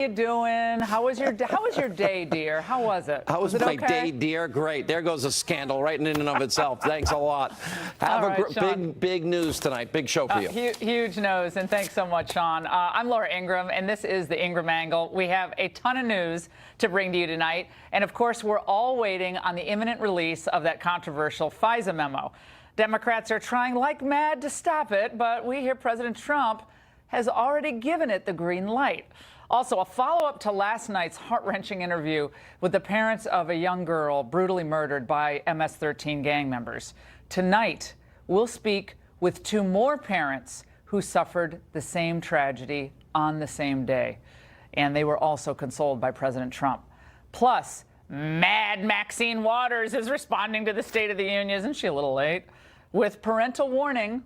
You doing? How was your day, dear? How was it? How was it my okay? day, dear? Great. There goes a scandal right in and of itself. Thanks a lot. Have big news tonight. Big show for you. Huge news, and thanks so much, Sean. I'm Laura Ingraham, and this is the Ingraham Angle. We have a ton of news to bring to you tonight, and of course, we're all waiting on the imminent release of that controversial FISA memo. Democrats are trying like mad to stop it, but we hear President Trump has already given it the green light. Also, a follow-up to last night's heart-wrenching interview with the parents of a young girl brutally murdered by MS-13 gang members. Tonight, we'll speak with two more parents who suffered the same tragedy on the same day. And they were also consoled by President Trump. Plus, Mad Maxine Waters is responding to the State of the Union. Isn't she a little late? With parental warning.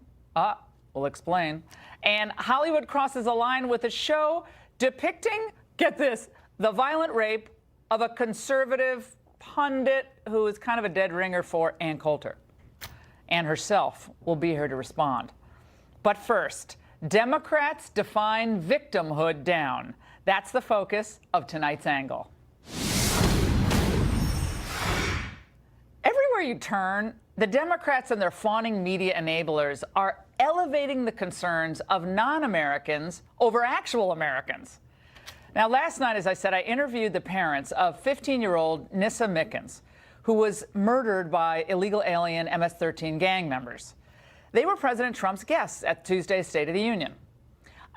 We'll explain. And Hollywood crosses a line with a show depicting, get this, the violent rape of a conservative pundit who is kind of a dead ringer for Ann Coulter. Ann herself will be here to respond. But first, Democrats define victimhood down. That's the focus of tonight's angle. Everywhere you turn, the Democrats and their fawning media enablers are elevating the concerns of non-Americans over actual Americans. Now, last night, as I said, I interviewed the parents of 15-year-old Nissa Mickens, who was murdered by illegal alien MS-13 gang members. They were President Trump's guests at Tuesday's State of the Union.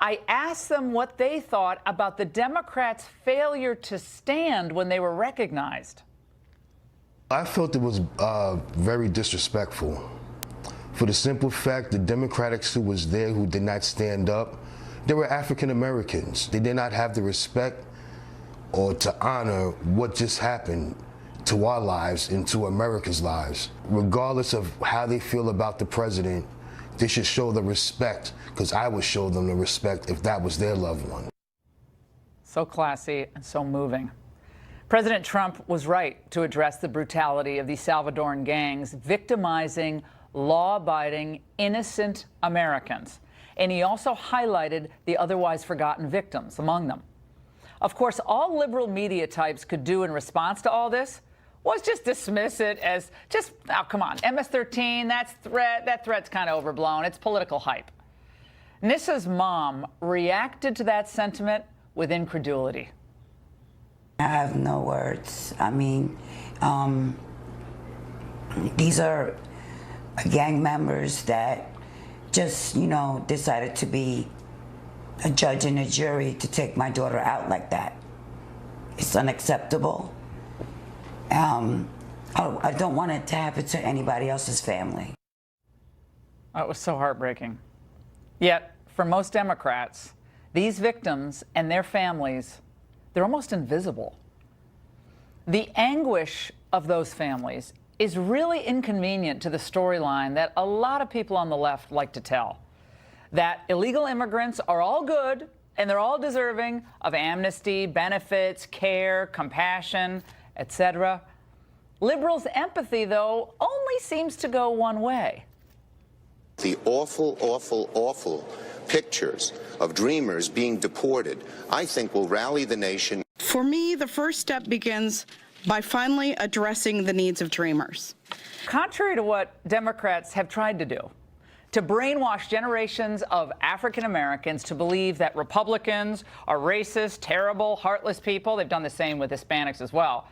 I asked them what they thought about the Democrats' failure to stand when they were recognized. I felt it was very disrespectful. For the simple fact, the Democrats who was there who did not stand up, they were African Americans. They did not have the respect or to honor what just happened to our lives and to America's lives. Regardless of how they feel about the president, they should show the respect, because I would show them the respect if that was their loved one. So classy and so moving. President Trump was right to address the brutality of these Salvadoran gangs victimizing law-abiding, innocent Americans. And he also highlighted the otherwise forgotten victims among them. Of course, all liberal media types could do in response to all this was just dismiss it as just, oh, come on, MS-13, that threat's kind of overblown. It's political hype. Nissa's mom reacted to that sentiment with incredulity. I have no words. I mean, these are gang members that just, decided to be a judge and a jury to take my daughter out like that. It's unacceptable. I don't want it to happen to anybody else's family. It was so heartbreaking. Yet, for most Democrats, these victims and their families, they're almost invisible. The anguish of those families is really inconvenient to the storyline that a lot of people on the left like to tell. That illegal immigrants are all good and they're all deserving of amnesty, benefits, care, compassion, etc. Liberals' empathy, though, only seems to go one way. The awful, awful, awful pictures of dreamers being deported, I think, will rally the nation. For me, the first step begins by finally addressing the needs of dreamers. Contrary to what Democrats have tried to do, to brainwash generations of African Americans to believe that Republicans are racist, terrible, heartless people. They've done the same with Hispanics as well.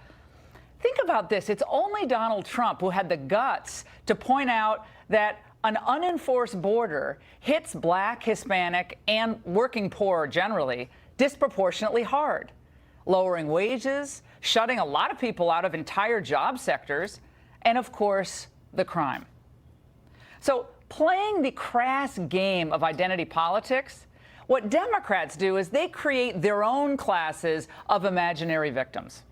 Think about this. It's only Donald Trump who had the guts to point out that an unenforced border hits Black, Hispanic, and working poor generally disproportionately hard, lowering wages, shutting a lot of people out of entire job sectors, and, of course, the crime. So playing the crass game of identity politics, what Democrats do is they create their own classes of imaginary victims.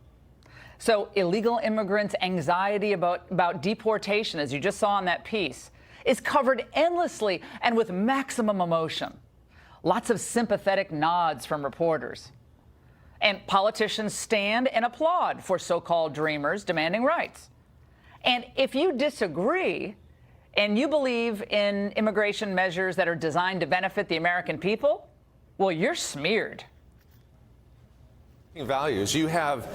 So illegal immigrants' anxiety about deportation, as you just saw in that piece, is covered endlessly and with maximum emotion. Lots of sympathetic nods from reporters. And politicians stand and applaud for so-called dreamers demanding rights. And if you disagree and you believe in immigration measures that are designed to benefit the American people, well, you're smeared. Values. You have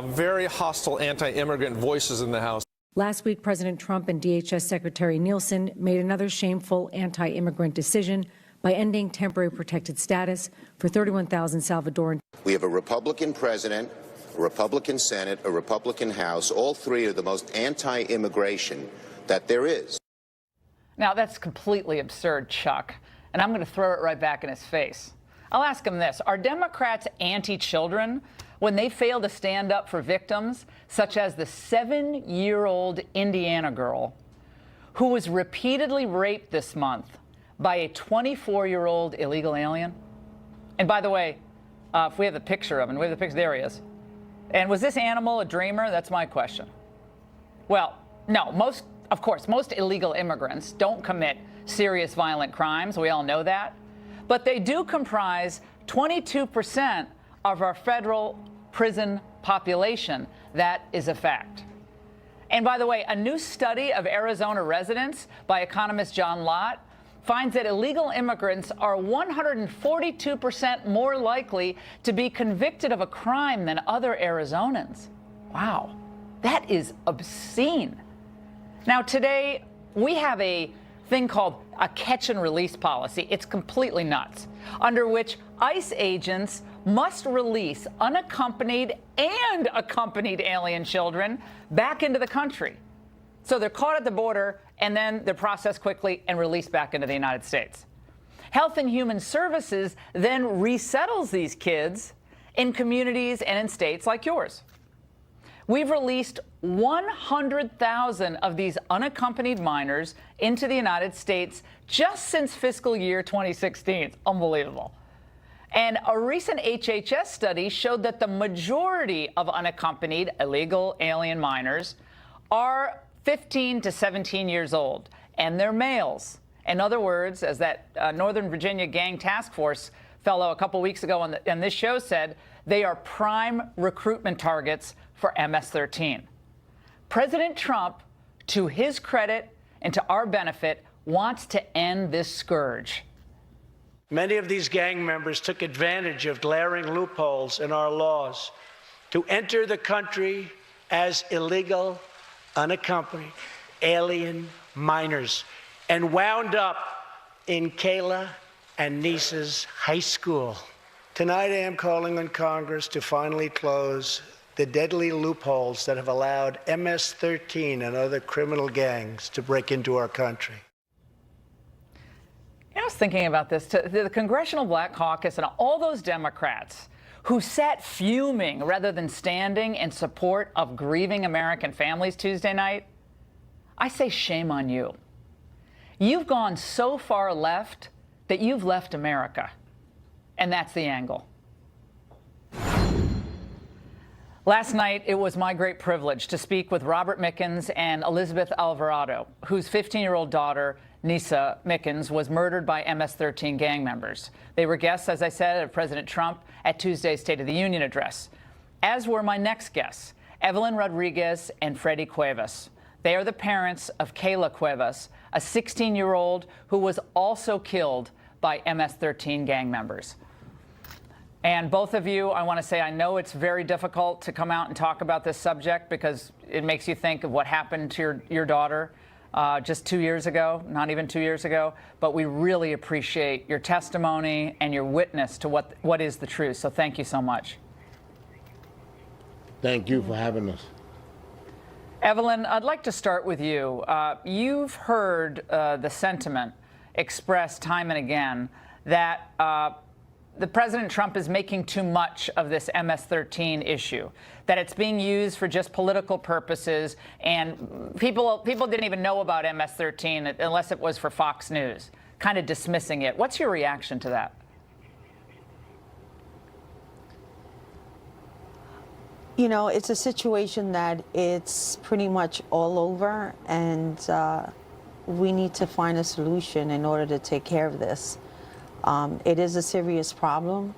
very hostile anti-immigrant voices in the House. Last week, President Trump and DHS Secretary Nielsen made another shameful anti-immigrant decision by ending temporary protected status for 31,000 Salvadoran. We have a Republican president, a Republican Senate, a Republican House. All three are the most anti-immigration that there is. Now, that's completely absurd, Chuck, and I'm going to throw it right back in his face. I'll ask him this. Are Democrats anti-children when they fail to stand up for victims, such as the 7-year-old Indiana girl who was repeatedly raped this month by a 24-year-old illegal alien? And by the way, if we have the picture of him, we have the picture, there he is. And was this animal a dreamer? That's my question. Well, no, most illegal immigrants don't commit serious violent crimes. We all know that. But they do comprise 22% of our federal prison population. That is a fact. And by the way, a new study of Arizona residents by economist John Lott finds that illegal immigrants are 142% more likely to be convicted of a crime than other Arizonans. Wow, that is obscene. Now, today, we have a thing called a catch and release policy. It's completely nuts, under which ICE agents must release unaccompanied and accompanied alien children back into the country. So they're caught at the border, and then they're processed quickly and released back into the United States. Health and Human Services then resettles these kids in communities and in states like yours. We've released 100,000 of these unaccompanied minors into the United States just since fiscal year 2016. It's unbelievable. And a recent HHS study showed that the majority of unaccompanied illegal alien minors are 15 to 17 years old, and they're males. In other words, as that Northern Virginia Gang Task Force fellow a couple weeks ago on this show said, they are prime recruitment targets for MS-13. President Trump, to his credit and to our benefit, wants to end this scourge. Many of these gang members took advantage of glaring loopholes in our laws to enter the country as illegal, unaccompanied alien minors and wound up in Kayla and Nisa's high school. Tonight, I am calling on Congress to finally close the deadly loopholes that have allowed MS-13 and other criminal gangs to break into our country. I was thinking about this. The Congressional Black Caucus and all those Democrats who sat fuming rather than standing in support of grieving American families Tuesday night, I say shame on you. You've gone so far left that you've left America. And that's the angle. Last night, it was my great privilege to speak with Robert Mickens and Elizabeth Alvarado, whose 15-year-old daughter, Nisa Mickens, was murdered by MS-13 gang members. They were guests, as I said, of President Trump at Tuesday's State of the Union address, as were my next guests, Evelyn Rodriguez and Freddie Cuevas. They are the parents of Kayla Cuevas, a 16-year-old who was also killed by MS-13 gang members. And both of you, I want to say, I know it's very difficult to come out and talk about this subject because it makes you think of what happened to your daughter just 2 years ago, not even 2 years ago. But we really appreciate your testimony and your witness to what is the truth. So thank you so much. Thank you for having us. Evelyn, I'd like to start with you. You've heard the sentiment expressed time and again that the President Trump is making too much of this MS-13 issue, that it's being used for just political purposes, and people didn't even know about MS-13 unless it was for Fox News, kind of dismissing it. What's your reaction to that? You know, it's a situation that it's pretty much all over, and we need to find a solution in order to take care of this. It is a serious problem,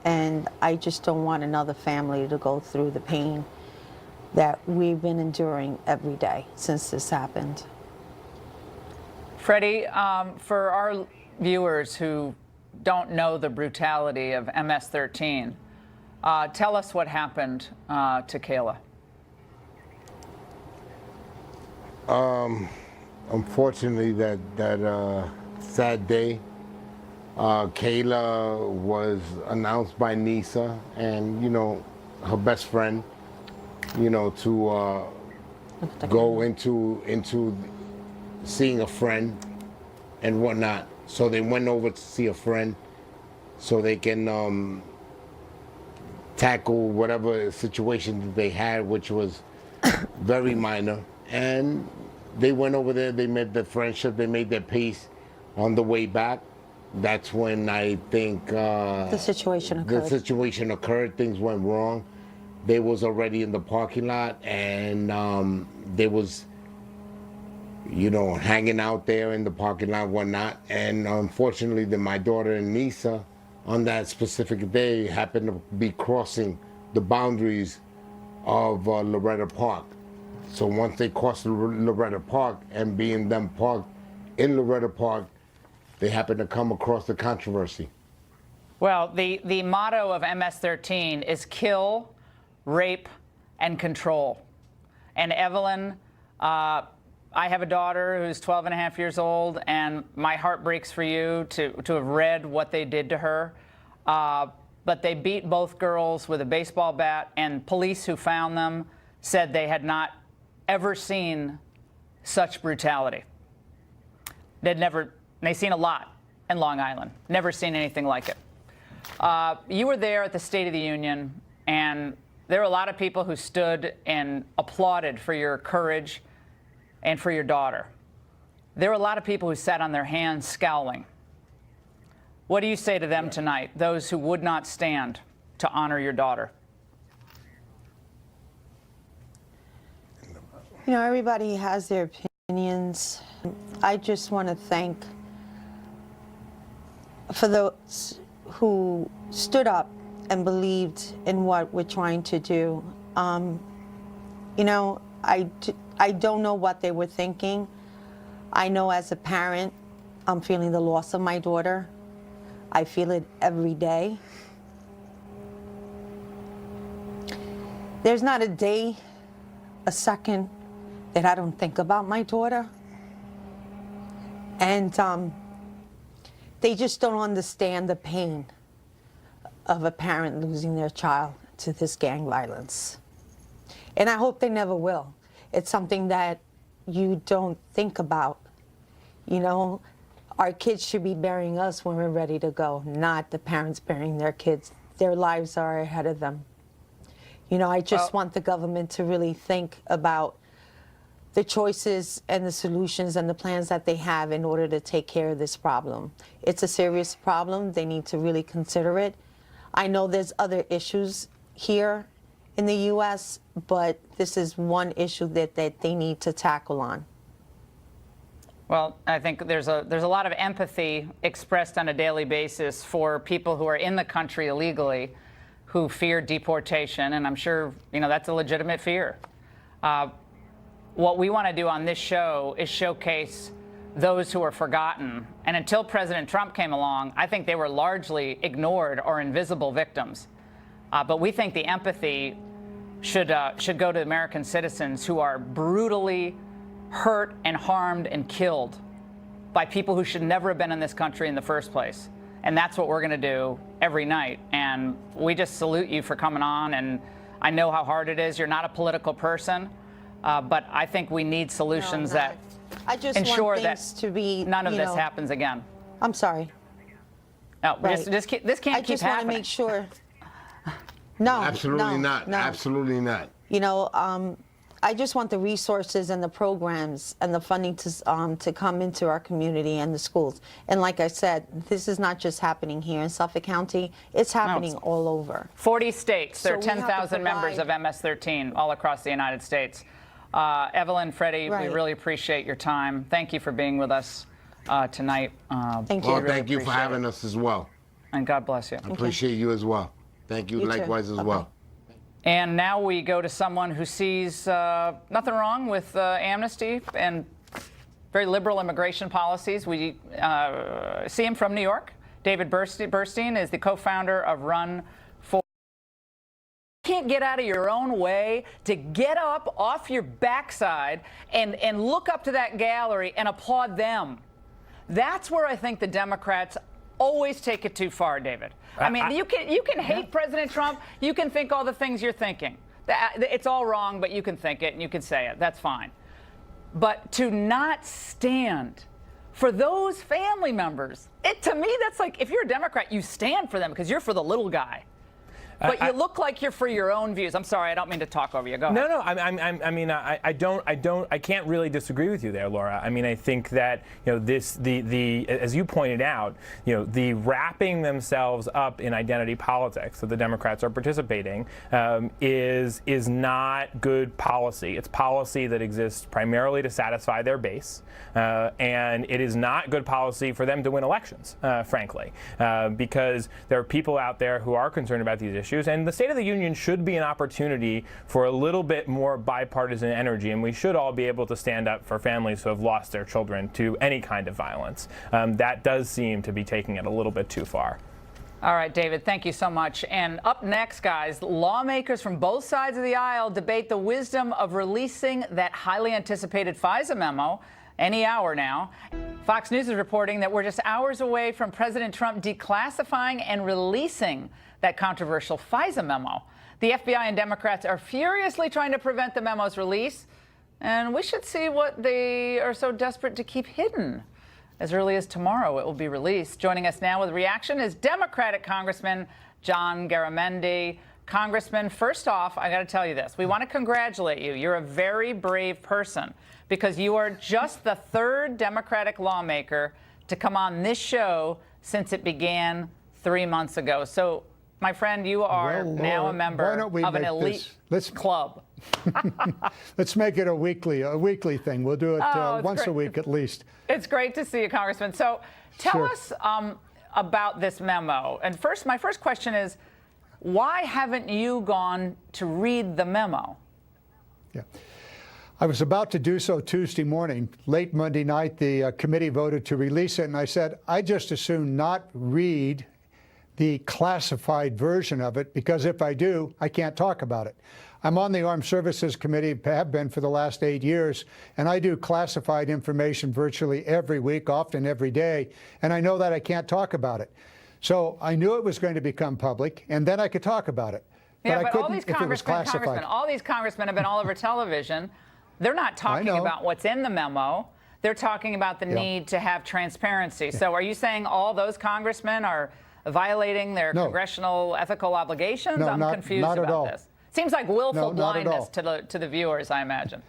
and I just don't want another family to go through the pain that we've been enduring every day since this happened. Freddie, for our viewers who don't know the brutality of MS-13, Tell us what happened to Kayla. Unfortunately, that sad day, Kayla was announced by Nisa and, her best friend, to go into seeing a friend and whatnot. So they went over to see a friend so they can tackle whatever situation that they had, which was very minor. And they went over there, they made their friendship, they made their peace. On the way back, that's when I think the situation occurred. Things went wrong. They was already in the parking lot, and they was, hanging out there in the parking lot, whatnot. And unfortunately, my daughter and Nisa, on that specific day, happened to be crossing the boundaries of Loretta Park. So once they crossed Loretta Park and being them parked in Loretta Park, they happened to come across the controversy. Well, the motto of MS-13 is kill, rape, and control. And Evelyn, I have a daughter who's 12 and a half years old, and my heart breaks for you to have read what they did to her. But they beat both girls with a baseball bat, and police who found them said they had not ever seen such brutality. They've seen a lot in Long Island, never seen anything like it. You were there at the State of the Union, and there were a lot of people who stood and applauded for your courage and for your daughter. There were a lot of people who sat on their hands scowling. What do you say to them tonight, those who would not stand to honor your daughter? Everybody has their opinions. I just want to thank for those who stood up and believed in what we're trying to do. I don't know what they were thinking. I know as a parent, I'm feeling the loss of my daughter. I feel it every day. There's not a day, a second, that I don't think about my daughter. And they just don't understand the pain of a parent losing their child to this gang violence. And I hope they never will. It's something that you don't think about. Our kids should be burying us when we're ready to go, not the parents burying their kids. Their lives are ahead of them. I just want the government to really think about the choices and the solutions and the plans that they have in order to take care of this problem. It's a serious problem. They need to really consider it. I know there's other issues here in the U.S., but this is one issue that they need to tackle on. Well, I think there's a lot of empathy expressed on a daily basis for people who are in the country illegally who fear deportation, and I'm sure that's a legitimate fear. What we want to do on this show is showcase those who are forgotten. And until President Trump came along, I think they were largely ignored or invisible victims. But we think the empathy should go to American citizens who are brutally hurt and harmed and killed by people who should never have been in this country in the first place. And that's what we're going to do every night. And we just salute you for coming on. And I know how hard it is. You're not a political person. But I think we need solutions that ensure that none of this happens again. I'm sorry. No, right. this can't keep happening. I just want to make sure. No, absolutely not. No. Absolutely not. I just want the resources and the programs and the funding to come into our community and the schools. And like I said, this is not just happening here in Suffolk County. It's happening all over. 40 states. There are 10,000 members of MS-13 all across the United States. Evelyn, Freddie, we really appreciate your time. Thank you for being with us tonight. Thank you. Well, thank you for having us as well. And God bless you. I appreciate you as well. Thank you likewise as well. And now we go to someone who sees nothing wrong with amnesty and very liberal immigration policies. We see him from New York. David Burstein is the co-founder of Run can't get out of your own way to get up off your backside and look up to that gallery and applaud them. That's where I think the Democrats always take it too far, David. I mean, you can hate President Trump. You can think all the things you're thinking. It's all wrong, but you can think it and you can say it. That's fine. But to not stand for those family members, to me, that's like, if you're a Democrat, you stand for them because you're for the little guy. But you look like you're for your own views. I'm sorry, I don't mean to talk over you. Go ahead. No, I can't really disagree with you there, Laura. I mean, I think that, you know, as you pointed out, you know, the wrapping themselves up in identity politics that the Democrats are participating is not good policy. It's policy that exists primarily to satisfy their base, and it is not good policy for them to win elections, frankly, because there are people out there who are concerned about these issues. And the State of the Union should be an opportunity for a little bit more bipartisan energy, and we should all be able to stand up for families who have lost their children to any kind of violence. That does seem to be taking it a little bit too far. All right, David, thank you so much. And up next, guys, lawmakers from both sides of the aisle debate the wisdom of releasing that highly anticipated FISA memo any hour now. Fox News is reporting that we're just hours away from President Trump declassifying and releasing that controversial FISA memo. The FBI and Democrats are furiously trying to prevent the memo's release, and we should see what they are so desperate to keep hidden. As early as tomorrow, it will be released. Joining us now with reaction is Democratic Congressman John Garamendi. Congressman, first off, I got to tell you this. We want to congratulate you. You're a very brave person because you are just the third Democratic lawmaker to come on this show since it began 3 months ago. So, my friend, you are now a member of an elite club. Let's make it a weekly thing. We'll do it once a week at least. It's great to see you, Congressman. So tell us about this memo. And my first question is, why haven't you gone to read the memo? Yeah. I was about to do so Tuesday morning. Late Monday night, the committee voted to release it, and I said, I just as soon not read the classified version of it, because if I do, I can't talk about it. I'm on the Armed Services Committee, have been for the last 8 years, and I do classified information virtually every week, often every day, and I know that I can't talk about it. So I knew it was going to become public, and then I could talk about it. Yeah, but all these congressmen have been all over television. They're not talking about what's in the memo. They're talking about the need to have transparency. Yeah. So are you saying all those congressmen are violating their congressional ethical obligations? No, I'm confused not about this. Seems like willful blindness to the viewers, I imagine.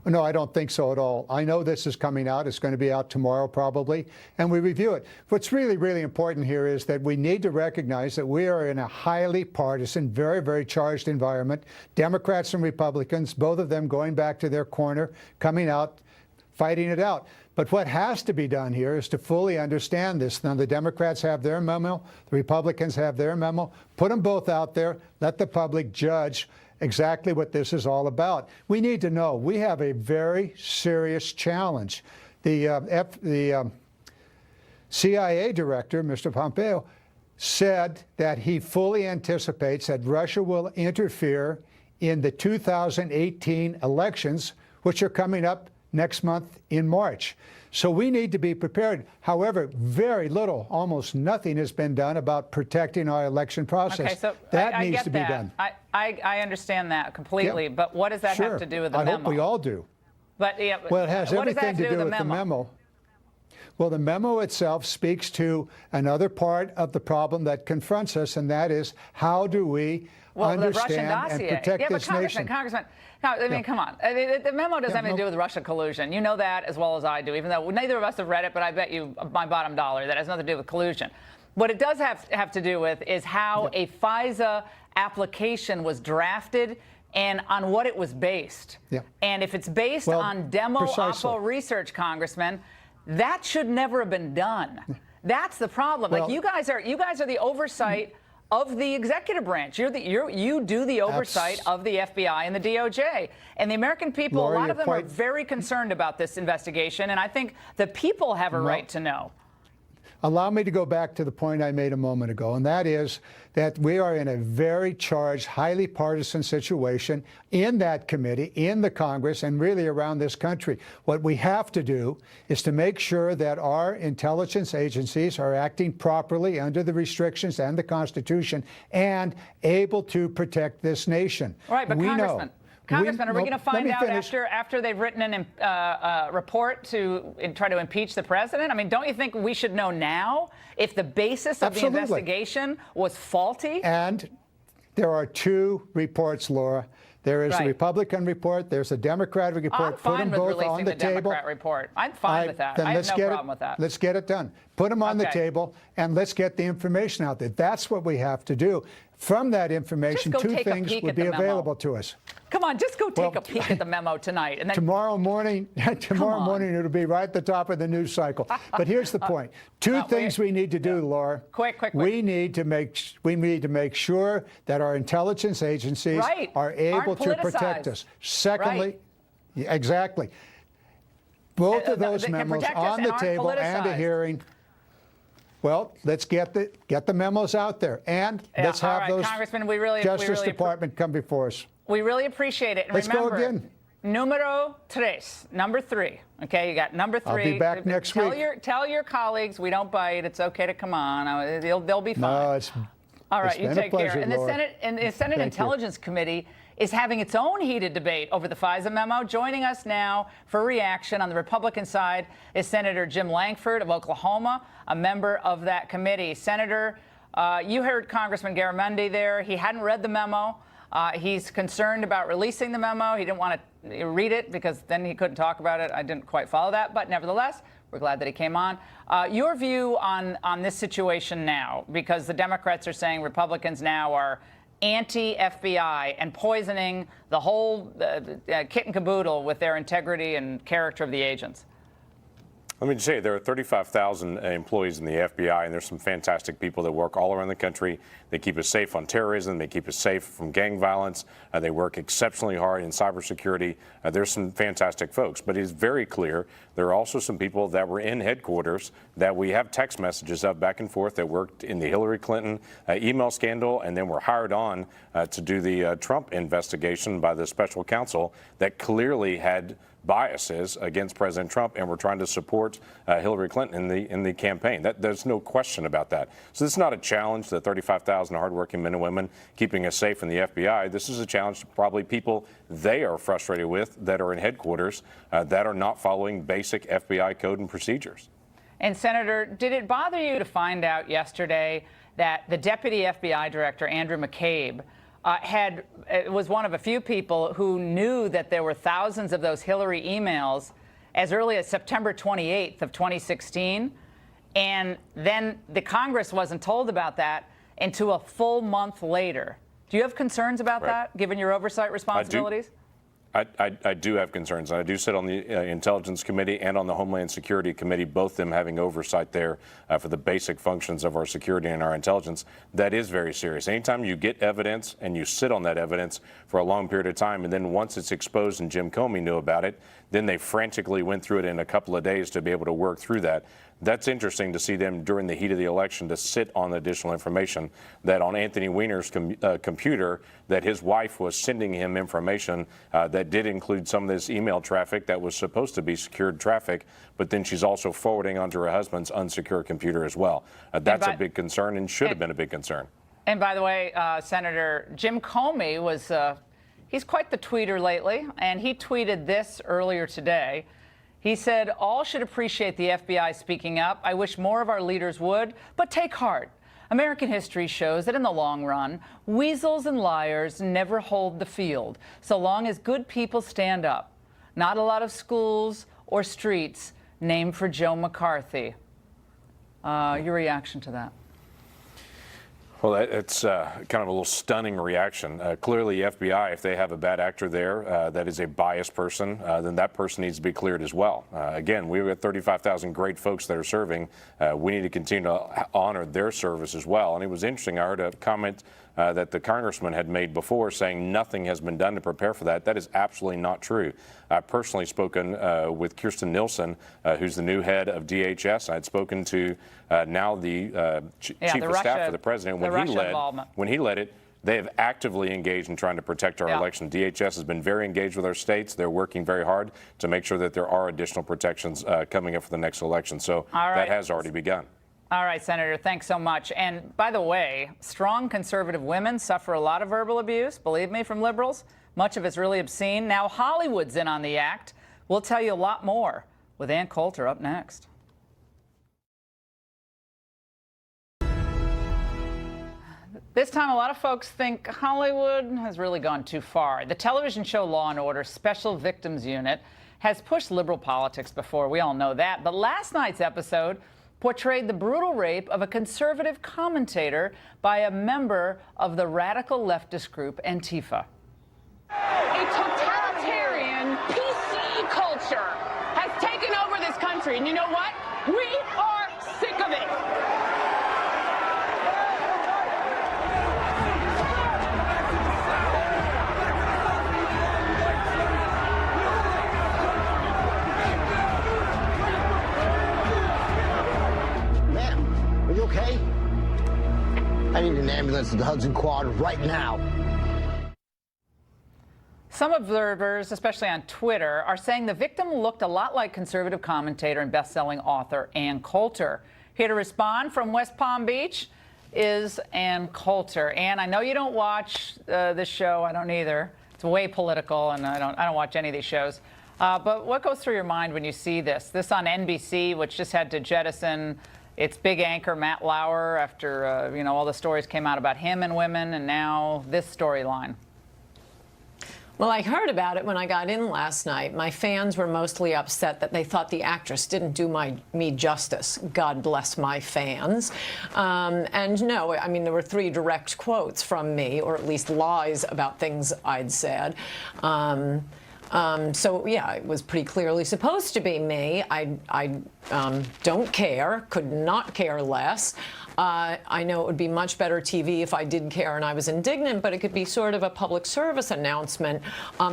No, I don't think so at all. I know this is coming out. It's going to be out tomorrow probably, and we review it. What's really, really important here is that we need to recognize that we are in a highly partisan, very, very charged environment. Democrats and Republicans, both of them going back to their corner, coming out, fighting it out. But what has to be done here is to fully understand this. Now, the Democrats have their memo, the Republicans have their memo. Put them both out there. Let the public judge exactly what this is all about. We need to know. We have a very serious challenge. The CIA director, Mr. Pompeo, said that he fully anticipates that Russia will interfere in the 2018 elections, which are coming up next month in March. So we need to be prepared. However, very little, almost nothing has been done about protecting our election process. Okay, so that needs to be done. I understand that completely, but what does that have to do with the memo? I hope we all do. But well, it has everything to do with the memo. Well, the memo itself speaks to another part of the problem that confronts us, and that is how do we understand and protect this nation? Congressman, I mean, come on. The memo doesn't have anything to do with Russia collusion. You know that as well as I do, even though neither of us have read it, but I bet you my bottom dollar that has nothing to do with collusion. What it does have to do with is how a FISA application was drafted and on what it was based. And if it's based on demo-oppo research, Congressman, that should never have been done. That's the problem. Like you guys are the oversight of the executive branch. You do the oversight of the FBI and the DOJ. And the American people, Laura, a lot of them are very concerned about this investigation, and I think the people have a right to know. allow me to go back to the point I made a moment ago, and that is that we are in a very charged, highly partisan situation in that committee, in the Congress, and really around this country. What we have to do is to make sure that our intelligence agencies are acting properly under the restrictions and the Constitution and able to protect this nation. All right, but Congressman, are we going to find out after they've written a report to try to impeach the president? I mean, don't you think we should know now if the basis of the investigation was faulty? And there are two reports, Laura. There is a Republican report. There's a Democratic report. I'm fine Put them with both releasing on the table. Democrat report. I'm fine with that. I have no problem with that. Let's get it done. Put them on the table, and let's get the information out there. That's what we have to do. From that information, two things would be available to us. Come on, just go take a peek at the memo tonight. And then tomorrow morning, it'll be right at the top of the news cycle. But here's the point. Two things we need to do, Laura. Quick. We need to make sure that our intelligence agencies are able to protect us. Secondly, exactly. Both of those memos on the table and a hearing. Well, let's get the memos out there, and let's have those Justice Department come before us. We really appreciate it. And let's go again. Numero tres, number 3. Okay, you got number 3. I'll be back next week. Tell your colleagues we don't bite. It's okay to come on. They'll be fine. No, it's all right. You take care. And the Senate Intelligence Committee is having its own heated debate over the FISA memo. Joining us now for reaction on the Republican side is Senator Jim Lankford of Oklahoma, a member of that committee. Senator, you heard Congressman Garamendi there. He hadn't read the memo. He's concerned about releasing the memo. He didn't want to read it because then he couldn't talk about it. I didn't quite follow that. But nevertheless, we're glad that he came on. Your view on this situation now, because the Democrats are saying Republicans now are anti-FBI and poisoning the whole kit and caboodle with their integrity and character of the agents. Let me just say, there are 35,000 employees in the FBI, and there's some fantastic people that work all around the country. They keep us safe on terrorism. They keep us safe from gang violence. They work exceptionally hard in cybersecurity. There's some fantastic folks. But it's very clear there are also some people that were in headquarters that we have text messages of back and forth that worked in the Hillary Clinton email scandal and then were hired on to do the Trump investigation by the special counsel that clearly had biases against President Trump and were trying to support Hillary Clinton in the campaign. There's no question about that. So this is not a challenge to 35,000 hardworking men and women keeping us safe in the FBI. This is a challenge to probably people they are frustrated with that are in headquarters that are not following basic FBI code and procedures. And Senator, did it bother you to find out yesterday that the Deputy FBI Director, Andrew McCabe, was one of a few people who knew that there were thousands of those Hillary emails as early as September 28th of 2016, and then the Congress wasn't told about that until a full month later. Do you have concerns about that, given your oversight responsibilities? I do have concerns. I do sit on the Intelligence Committee and on the Homeland Security Committee, both of them having oversight there for the basic functions of our security and our intelligence. That is very serious. Anytime you get evidence and you sit on that evidence for a long period of time, and then once it's exposed and Jim Comey knew about it, then they frantically went through it in a couple of days to be able to work through that. That's interesting to see them during the heat of the election to sit on additional information that on Anthony Weiner's computer that his wife was sending him information that did include some of this email traffic that was supposed to be secured traffic, but then she's also forwarding onto her husband's unsecured computer as well. That's a big concern and should have been a big concern. And by the way, Senator, Jim Comey was, he's quite the tweeter lately, and he tweeted this earlier today. He said, all should appreciate the FBI speaking up. I wish more of our leaders would, but take heart. American history shows that in the long run, weasels and liars never hold the field, so long as good people stand up. Not a lot of schools or streets named for Joe McCarthy. Your reaction to that? Well, it's kind of a little stunning reaction. Clearly, FBI, if they have a bad actor there that is a biased person, then that person needs to be cleared as well. Again, we've got 35,000 great folks that are serving. We need to continue to honor their service as well. And it was interesting. I heard a comment that the congressman had made before, saying nothing has been done to prepare for that. That is absolutely not true. I've personally spoken with Kirstjen Nielsen, who's the new head of DHS. I'd spoken to now the chief of staff for the president when he led it. They have actively engaged in trying to protect our election. DHS has been very engaged with our states. They're working very hard to make sure that there are additional protections coming up for the next election. So that has already begun. All right, Senator, thanks so much. And by the way, strong conservative women suffer a lot of verbal abuse, believe me, from liberals. Much of it's really obscene. Now Hollywood's in on the act. We'll tell you a lot more with Ann Coulter up next. This time, a lot of folks think Hollywood has really gone too far. The television show Law & Order Special Victims Unit has pushed liberal politics before. We all know that. But last night's episode portrayed the brutal rape of a conservative commentator by a member of the radical leftist group Antifa. A totalitarian PC culture has taken over this country. And you know what? We are sick of it. Ma'am, are you okay? I need an ambulance at the Hudson Quad right now. Some observers, especially on Twitter, are saying the victim looked a lot like conservative commentator and best-selling author Ann Coulter. Here to respond from West Palm Beach is Ann Coulter. Ann, I know you don't watch this show. I don't either. It's way political, and I don't watch any of these shows. But what goes through your mind when you see this? This on NBC, which just had to jettison its big anchor, Matt Lauer, after all the stories came out about him and women, and now this storyline. Well, I heard about it when I got in last night. My fans were mostly upset that they thought the actress didn't do me justice. God bless my fans. And no, I mean, there were 3 direct quotes from me, or at least lies about things I'd said. So, yeah, it was pretty clearly supposed to be me. I don't care, could not care less. I know it would be much better TV if I did care and I was indignant, but it could be sort of a public service announcement.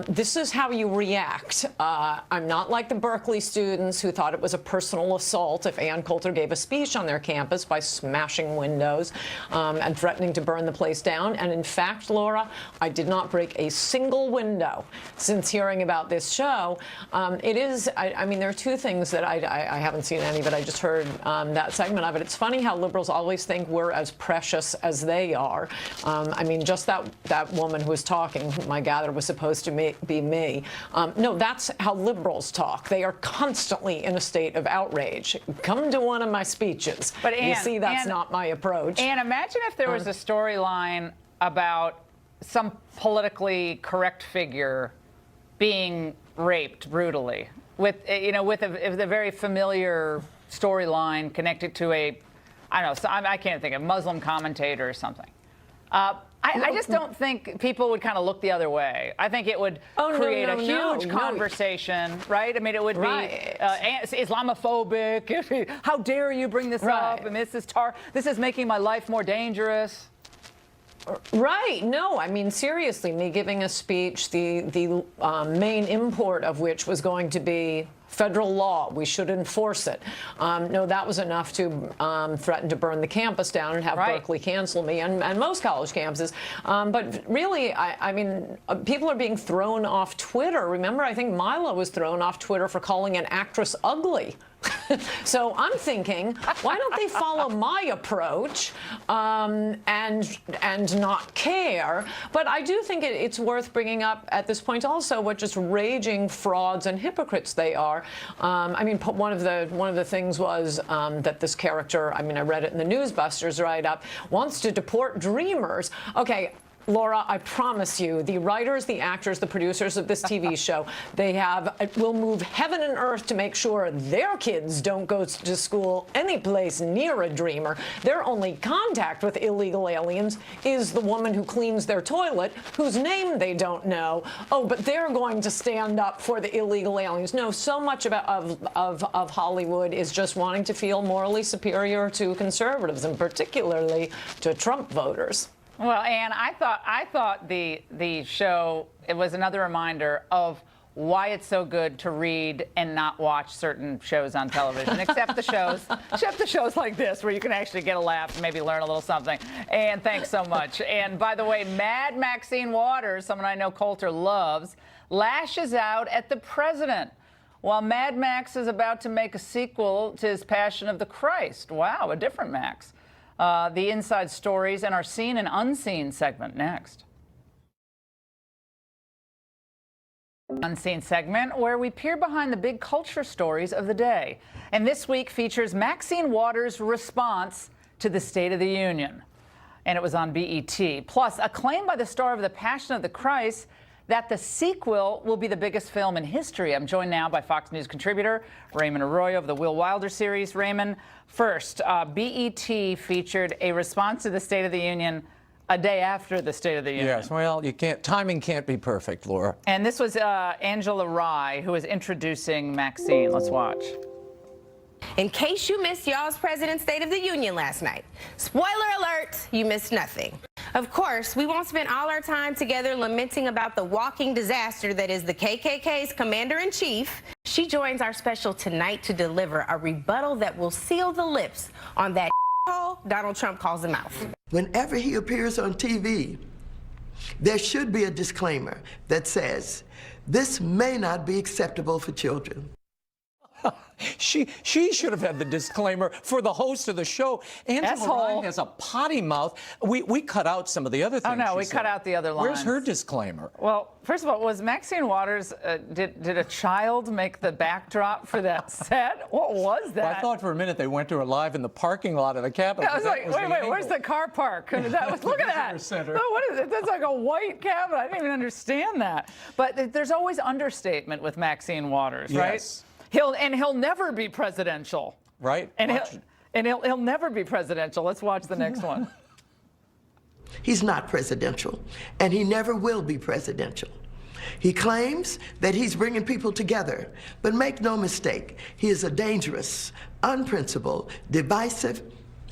This is how you react. I'm not like the Berkeley students who thought it was a personal assault if Ann Coulter gave a speech on their campus by smashing windows and threatening to burn the place down. And in fact, Laura, I did not break a single window since hearing about this show. It is, I mean, there are 2 things that I haven't seen any, but I just heard that segment of it. It's funny how liberals always think we're as precious as they are. I mean, just that woman who was talking, whom I gather was supposed to be me. No, that's how liberals talk. They are constantly in a state of outrage. Come to one of my speeches. But Ann, you see, that's not my approach. And imagine if there was a storyline about some politically correct figure being raped brutally, with a very familiar storyline connected to a, I don't know, so I can't think of Muslim commentator or something. I just don't think people would kind of look the other way. I think it would create a huge conversation, right? I mean, it would be Islamophobic. How dare you bring this up? I mean, this is making my life more dangerous. Right. No, I mean, seriously, me giving a speech, the main import of which was going to be federal law. We should enforce it. No, that was enough to threaten to burn the campus down and have Berkeley cancel me and most college campuses. But really, I mean, people are being thrown off Twitter. Remember, I think Mila was thrown off Twitter for calling an actress ugly. So I'm thinking, why don't they follow my approach and not care? But I do think it's worth bringing up at this point also what just raging frauds and hypocrites they are. I mean, one of the things was that this character, I mean, I read it in the Newsbusters write-up, wants to deport dreamers. Okay. Laura, I promise you, the writers, the actors, the producers of this TV show, will move heaven and earth to make sure their kids don't go to school any place near a dreamer. Their only contact with illegal aliens is the woman who cleans their toilet, whose name they don't know. Oh, but they're going to stand up for the illegal aliens. No, so much of Hollywood is just wanting to feel morally superior to conservatives, and particularly to Trump voters. Well, Ann, I thought the show, it was another reminder of why it's so good to read and not watch certain shows on television, except the shows like this where you can actually get a laugh and maybe learn a little something. And thanks so much. And by the way, Mad Maxine Waters, someone I know Coulter loves, lashes out at the president while Mad Max is about to make a sequel to his Passion of the Christ. Wow, a different Max. The inside stories and our seen and unseen segment next. Unseen segment where we peer behind the big culture stories of the day. And this week features Maxine Waters' response to the State of the Union. And it was on BET. Plus, a claim by the star of The Passion of the Christ that the sequel will be the biggest film in history. I'm joined now by Fox News contributor Raymond Arroyo of the Will Wilder series. Raymond, first, BET featured a response to the State of the Union a day after the State of the Union. Yes, well, timing can't be perfect, Laura. And this was Angela Rye, who was introducing Maxine. Let's watch. In case you missed y'all's President's State of the Union last night, spoiler alert, you missed nothing. Of course, we won't spend all our time together lamenting about the walking disaster that is the KKK's commander-in-chief. She joins our special tonight to deliver a rebuttal that will seal the lips on that hole Donald Trump calls him out. Whenever he appears on TV, there should be a disclaimer that says, this may not be acceptable for children. She should have had the disclaimer for the host of the show. Angela Rye has a potty mouth. We cut out some of the other things. Oh, no, we cut out the other lines. Where's her disclaimer? Well, first of all, was Maxine Waters, did a child make the backdrop for that set? What was that? Well, I thought for a minute they went to her live in the parking lot of the Capitol. I was like, wait, where's the car park? Look at that. Center. Oh, what is it? That's like a white Capitol. I didn't even understand that. But there's always understatement with Maxine Waters, right? Yes. He'll never be presidential. Right. And he'll never be presidential. Let's watch the next one. He's not presidential, and he never will be presidential. He claims that he's bringing people together, but make no mistake, he is a dangerous, unprincipled, divisive,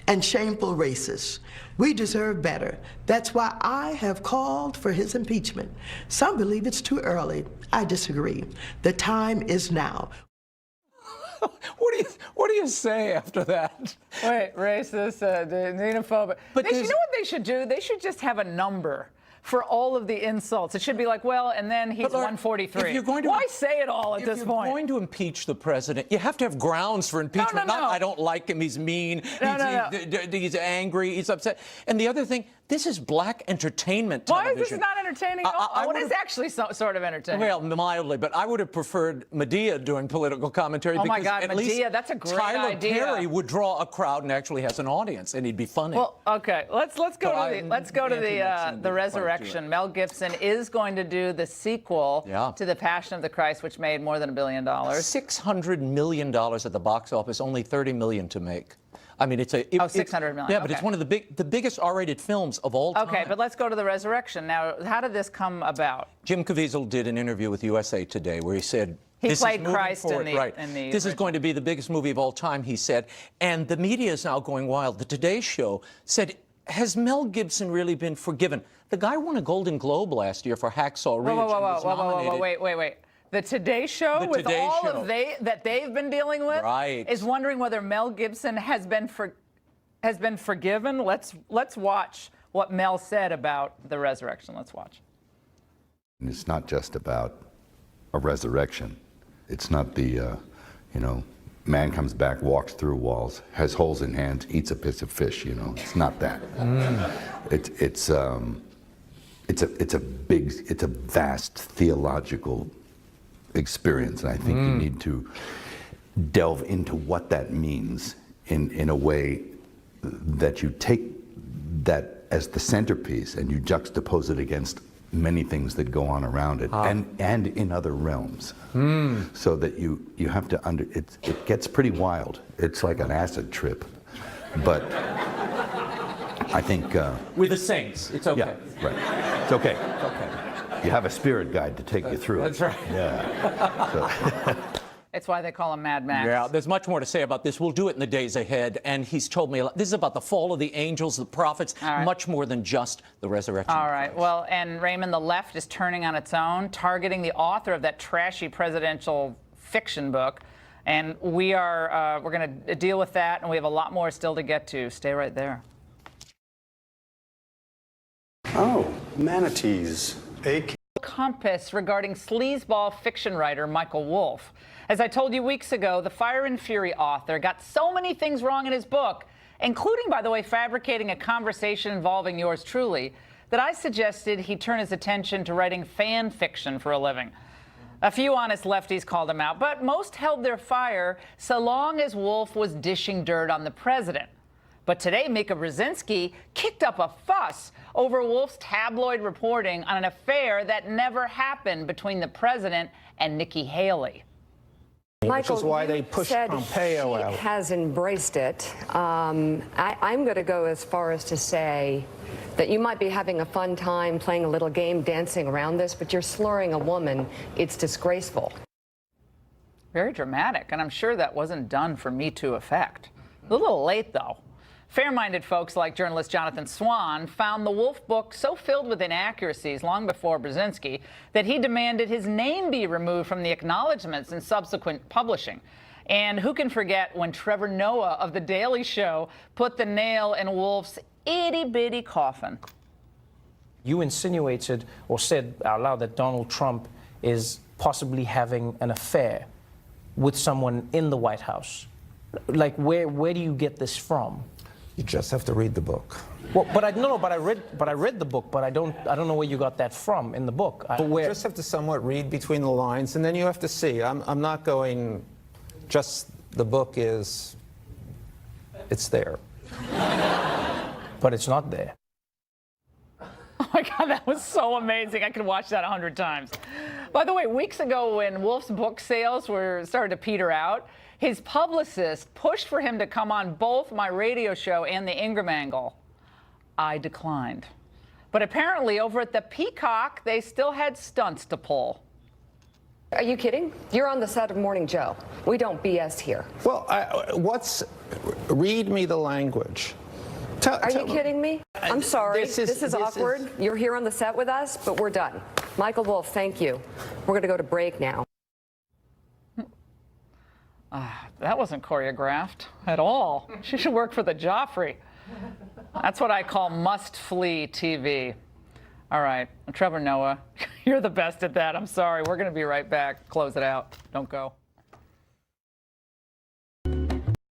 and shameful racist. We deserve better. That's why I have called for his impeachment. Some believe it's too early. I disagree. The time is now. What do you say after that? Wait, racist, xenophobic. You know what they should do? They should just have a number for all of the insults. It should be like, well, and then he's 143. If you're going to, why say it all at this point? If you're going to impeach the president, you have to have grounds for impeachment. No. Not, I don't like him, he's mean, he's angry, he's upset. And the other thing, this is black entertainment television. Why is this not entertaining at all? What is actually sort of entertaining? Well, mildly, but I would have preferred Medea doing political commentary. Oh, because my God, at Medea, least that's a great Tyler idea. Perry would draw a crowd and actually has an audience, and he'd be funny. Well, okay, let's go to the resurrection. Mel Gibson is going to do the sequel to The Passion of the Christ, which made more than $1 billion. $600 million at the box office, only $30 million to make. I mean, it's a... $600 million. Yeah, but it's one of the biggest R-rated films of all time. Okay, but let's go to the resurrection. Now, how did this come about? Jim Caviezel did an interview with USA Today where he said... He played Christ in the... Right. This is going to be the biggest movie of all time, he said. And the media is now going wild. The Today Show said, has Mel Gibson really been forgiven? The guy won a Golden Globe last year for Hacksaw Ridge. Whoa, wait. The Today Show, with all of that they've been dealing with, is wondering whether Mel Gibson has been forgiven. Let's watch what Mel said about the resurrection. Let's watch. And it's not just about a resurrection. It's not the, man comes back, walks through walls, has holes in hands, eats a piece of fish. It's not that. It's a vast theological experience, and I think you need to delve into what that means in a way that you take that as the centerpiece and you juxtapose it against many things that go on around it and in other realms, so that you have to it gets pretty wild. It's like an acid trip, but I think with the saints, it's okay. Yeah, right. It's okay. It's okay. You have a spirit guide to take you through That's it. right. Yeah. It's why they call him Mad Max. Yeah, there's much more to say about this. We'll do it in the days ahead. And he's told me a lot. This is about the fall of the angels, the prophets, much more than just the resurrection. All right. Well, and Raymond, the left is turning on its own, targeting the author of that trashy presidential fiction book. And we're going to deal with that, and we have a lot more still to get to. Stay right there. Oh, manatees. Compass regarding sleazeball fiction writer Michael Wolff. As I told you weeks ago, the Fire and Fury author got so many things wrong in his book, including, by the way, fabricating a conversation involving yours truly, that I suggested he turn his attention to writing fan fiction for a living. A few honest lefties called him out, but most held their fire so long as Wolff was dishing dirt on the president. But today, Mika Brzezinski kicked up a fuss over Wolff's tabloid reporting on an affair that never happened between the president and Nikki Haley. Michael, which is why they pushed Pompeo out. Has embraced it. I'm going to go as far as to say that you might be having a fun time playing a little game, dancing around this, but you're slurring a woman. It's disgraceful. Very dramatic, and I'm sure that wasn't done for Me Too effect. A little late, though. Fair-minded folks like journalist Jonathan Swan found the Wolff book so filled with inaccuracies long before Brzezinski that he demanded his name be removed from the acknowledgments in subsequent publishing. And who can forget when Trevor Noah of The Daily Show put the nail in Wolff's itty-bitty coffin? You insinuated or said out loud that Donald Trump is possibly having an affair with someone in the White House. Like, where do you get this from? You just have to read the book. Well, but I read the book, but I don't know where you got that from in the book. You just have to somewhat read between the lines, and then you have to see. I'm not going. Just the book is. It's there. But it's not there. Oh my God, that was so amazing. I could watch that 100 times. By the way, weeks ago when Wolff's book sales started to peter out, his publicist pushed for him to come on both my radio show and the Ingraham Angle. I declined. But apparently over at the Peacock, they still had stunts to pull. Are you kidding? You're on the set of Morning Joe. We don't BS here. Well, read me the language. Are you kidding me? I'm sorry. This is awkward. You're here on the set with us, but we're done. Michael Wolff, thank you. We're going to go to break now. That wasn't choreographed at all. She should work for the Joffrey. That's what I call must-flee TV. All right, Trevor Noah, you're the best at that. I'm sorry. We're going to be right back. Close it out. Don't go.